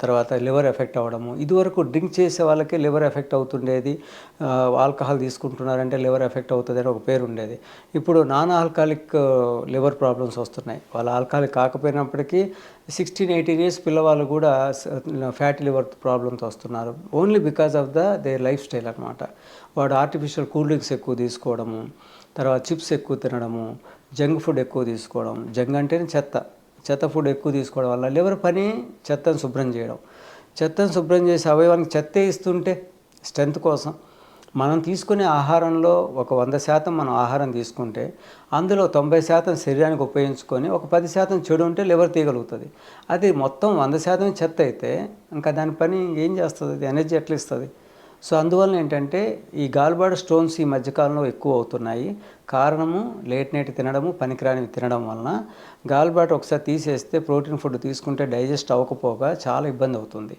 తర్వాత liver effect అవ్వడము. ఇదివరకు డ్రింక్ చేసే వాళ్ళకే లివర్ ఎఫెక్ట్ అవుతుండేది. ఆల్కహాల్ తీసుకుంటున్నారంటే లివర్ ఎఫెక్ట్ అవుతుందని ఒక పేరు ఉండేది. ఇప్పుడు నాన్ ఆల్కహాలిక్ లివర్ ప్రాబ్లమ్స్ వస్తున్నాయి. వాళ్ళు ఆల్కహాలిక్ కాకపోయినప్పటికీ 16-18 ఇయర్స్ పిల్లవాళ్ళు కూడా ఫ్యాటీ లివర్ ప్రాబ్లమ్స్ వస్తున్నారు. Only because of their life style అనమాట. వాడు ఆర్టిఫిషియల్ కూల్ డ్రింక్స్ ఎక్కువ తీసుకోవడము, తర్వాత చిప్స్ ఎక్కువ తినడము, జంక్ ఫుడ్ ఎక్కువ తీసుకోవడం. జంక్ అంటేనే చెత్త ఫుడ్ ఎక్కువ తీసుకోవడం వల్ల లివర్ పని చెత్తను శుభ్రం చేయడం. చెత్తను శుభ్రం చేసి అవయవానికి చెత్తే ఇస్తుంటే స్ట్రెంత్ కోసం మనం తీసుకునే ఆహారంలో ఒక 100% మనం ఆహారం తీసుకుంటే అందులో 90% శరీరానికి ఉపయోగించుకొని ఒక 10% చెడు ఉంటే లివర్ తీయగలుగుతుంది. అది మొత్తం 100% చెత్త అయితే ఇంకా దాని పని ఏం చేస్తుంది? అది ఎనర్జీ ఎట్లా ఇస్తుంది? సో అందువల్ల ఏంటంటే ఈ గాల్బ్లాడర్ స్టోన్స్ ఈ మధ్యకాలంలో ఎక్కువ అవుతున్నాయి. కారణము లేట్ నైట్ తినడము, పనికిరానివి తినడం వలన. గాల్బ్లాడర్ ఒకసారి తీసేస్తే ప్రోటీన్ ఫుడ్ తీసుకుంటే డైజెస్ట్ అవ్వకపోగా చాలా ఇబ్బంది అవుతుంది.